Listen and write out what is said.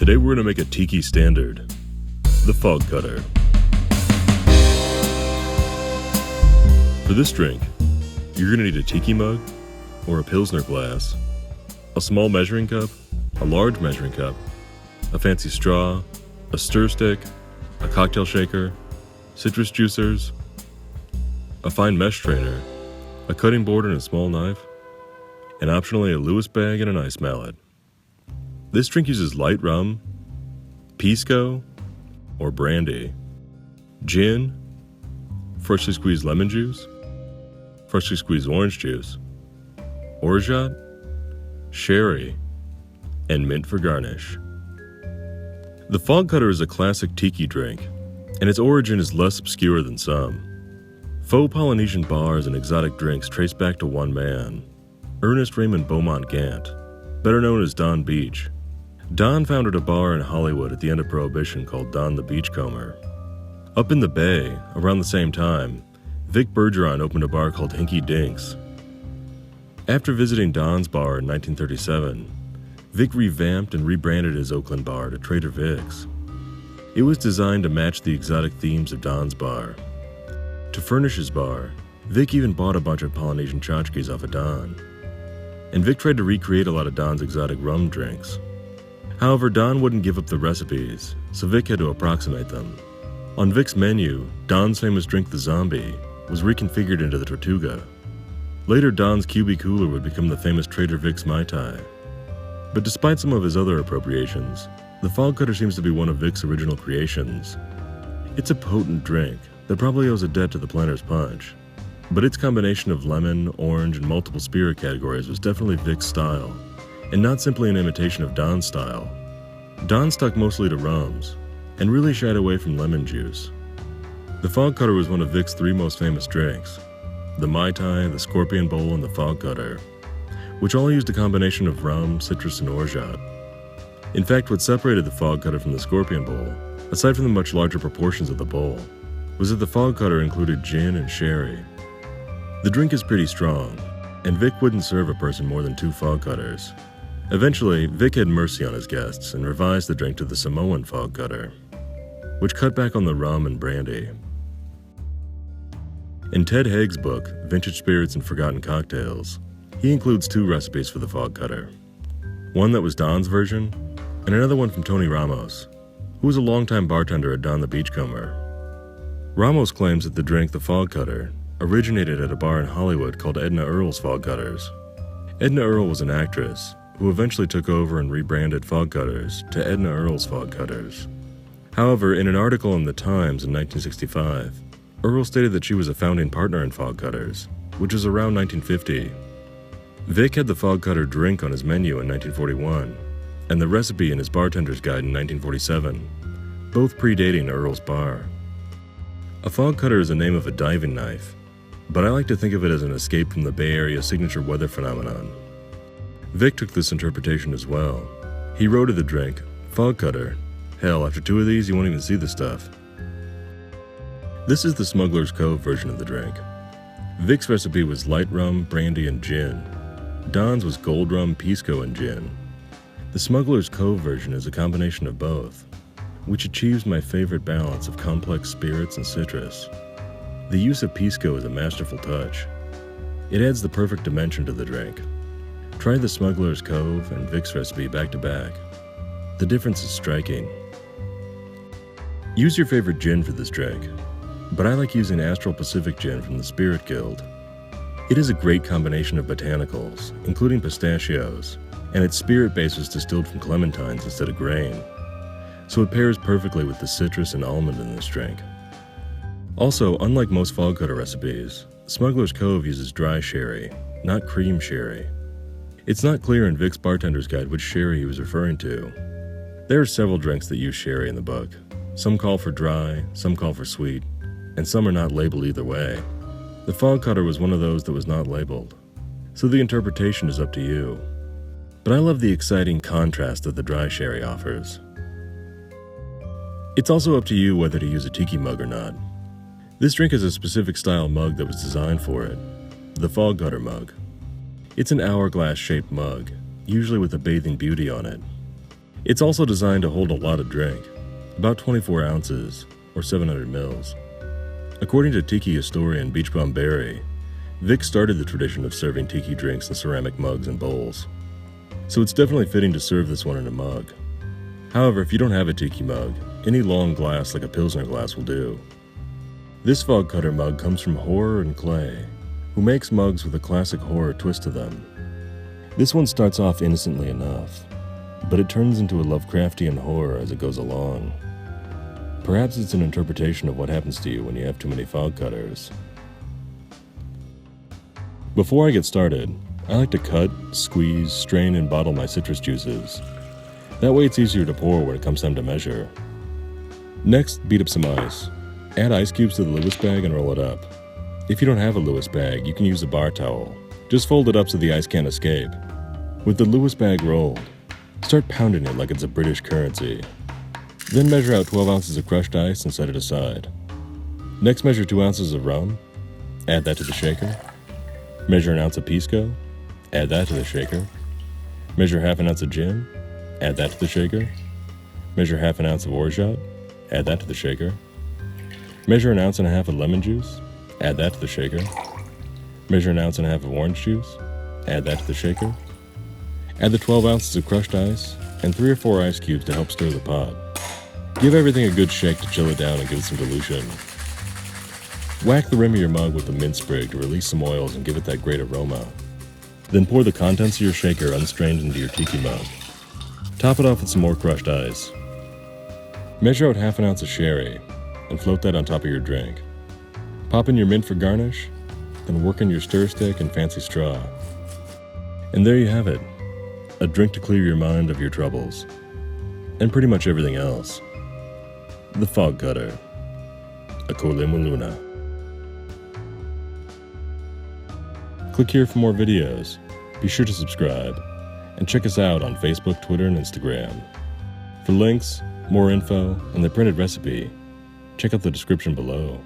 Today we're going to make a Tiki standard, the Fogcutter. For this drink, you're going to need a Tiki mug or a Pilsner glass, a small measuring cup, a large measuring cup, a fancy straw, a stir stick, a cocktail shaker, citrus juicers, a fine mesh strainer, a cutting board and a small knife, and optionally a Lewis bag and an ice mallet. This drink uses light rum, Pisco, or Brandy, gin, freshly squeezed lemon juice, freshly squeezed orange juice, Orgeat, sherry, and mint for garnish. The Fogcutter is a classic Tiki drink, and its origin is less obscure than some. Faux-Polynesian bars and exotic drinks trace back to one man, Ernest Raymond Beaumont Gantt, better known as Donn Beach. Don founded a bar in Hollywood at the end of Prohibition called Don the Beachcomber. Up in the Bay, around the same time, Vic Bergeron opened a bar called Hinky Dinks. After visiting Don's bar in 1937, Vic revamped and rebranded his Oakland bar to Trader Vic's. It was designed to match the exotic themes of Don's bar. To furnish his bar, Vic even bought a bunch of Polynesian tchotchkes off of Don. And Vic tried to recreate a lot of Don's exotic rum drinks. However, Don wouldn't give up the recipes, so Vic had to approximate them. On Vic's menu, Don's famous drink, the Zombie, was reconfigured into the Tortuga. Later, Don's QB Cooler would become the famous Trader Vic's Mai Tai. But despite some of his other appropriations, the Fogcutter seems to be one of Vic's original creations. It's a potent drink that probably owes a debt to the Planter's Punch, but its combination of lemon, orange, and multiple spirit categories was definitely Vic's style, and not simply an imitation of Don's style. Don stuck mostly to rums, and really shied away from lemon juice. The Fogcutter was one of Vic's three most famous drinks, the Mai Tai, the Scorpion Bowl, and the Fogcutter, which all used a combination of rum, citrus, and orgeat. In fact, what separated the Fogcutter from the Scorpion Bowl, aside from the much larger proportions of the bowl, was that the Fogcutter included gin and sherry. The drink is pretty strong, and Vic wouldn't serve a person more than 2 Fogcutters. Eventually, Vic had mercy on his guests and revised the drink to the Samoan Fogcutter, which cut back on the rum and brandy. In Ted Haig's book, Vintage Spirits and Forgotten Cocktails, he includes 2 recipes for the Fogcutter. One that was Don's version, and another one from Tony Ramos, who was a longtime bartender at Don the Beachcomber. Ramos claims that the drink, the Fogcutter, originated at a bar in Hollywood called Edna Earl's Fogcutters. Edna Earl was an actress who eventually took over and rebranded Fogcutters to Edna Earl's Fogcutters. However, in an article in The Times in 1965, Earl stated that she was a founding partner in Fogcutters, which was around 1950. Vic had the Fogcutter drink on his menu in 1941, and the recipe in his bartender's guide in 1947, both predating Earl's bar. A Fogcutter is the name of a diving knife, but I like to think of it as an escape from the Bay Area's signature weather phenomenon. Vic took this interpretation as well. He wrote of the drink, Fogcutter, hell, after 2 of these you won't even see the stuff. This is the Smuggler's Cove version of the drink. Vic's recipe was light rum, brandy, and gin. Don's was gold rum, Pisco, and gin. The Smuggler's Cove version is a combination of both, which achieves my favorite balance of complex spirits and citrus. The use of Pisco is a masterful touch. It adds the perfect dimension to the drink. Try the Smuggler's Cove and Vic's recipe back to back. The difference is striking. Use your favorite gin for this drink, but I like using Astral Pacific gin from the Spirit Guild. It is a great combination of botanicals, including pistachios, and its spirit base is distilled from clementines instead of grain, so it pairs perfectly with the citrus and almond in this drink. Also, unlike most Fogcutter recipes, Smuggler's Cove uses dry sherry, not cream sherry. It's not clear in Vic's bartender's guide which sherry he was referring to. There are several drinks that use sherry in the book. Some call for dry, some call for sweet, and some are not labeled either way. The Fogcutter was one of those that was not labeled, so the interpretation is up to you. But I love the exciting contrast that the dry sherry offers. It's also up to you whether to use a Tiki mug or not. This drink has a specific style mug that was designed for it, the Fogcutter mug. It's an hourglass-shaped mug, usually with a bathing beauty on it. It's also designed to hold a lot of drink, about 24 ounces, or 700 mils. According to Tiki historian Beach Bum Barry, Vic started the tradition of serving tiki drinks in ceramic mugs and bowls, so it's definitely fitting to serve this one in a mug. However, if you don't have a tiki mug, any long glass like a Pilsner glass will do. This Fogcutter mug comes from Horror and Clay, who makes mugs with a classic horror twist to them. This one starts off innocently enough, but it turns into a Lovecraftian horror as it goes along. Perhaps it's an interpretation of what happens to you when you have too many Fogcutters. Before I get started, I like to cut, squeeze, strain, and bottle my citrus juices. That way it's easier to pour when it comes time to measure. Next, beat up some ice. Add ice cubes to the Lewis bag and roll it up. If you don't have a Lewis bag, you can use a bar towel. Just fold it up so the ice can't escape. With the Lewis bag rolled, start pounding it like it's a British currency. Then measure out 12 ounces of crushed ice and set it aside. Next, measure 2 ounces of rum. Add that to the shaker. Measure an ounce of Pisco. Add that to the shaker. Measure half an ounce of gin. Add that to the shaker. Measure half an ounce of Orgeat. Add that to the shaker. Measure an ounce and a half of lemon juice. Add that to the shaker. Measure an ounce and a half of orange juice. Add that to the shaker. Add the 12 ounces of crushed ice and 3 or 4 ice cubes to help stir the pot. Give everything a good shake to chill it down and give it some dilution. Whack the rim of your mug with a mint sprig to release some oils and give it that great aroma. Then pour the contents of your shaker unstrained into your tiki mug. Top it off with some more crushed ice. Measure out half an ounce of sherry and float that on top of your drink. Pop in your mint for garnish, then work in your stir stick and fancy straw. And there you have it, a drink to clear your mind of your troubles, and pretty much everything else. The Fogcutter, a Luna. Click here for more videos. Be sure to subscribe, and check us out on Facebook, Twitter, and Instagram. For links, more info, and the printed recipe, check out the description below.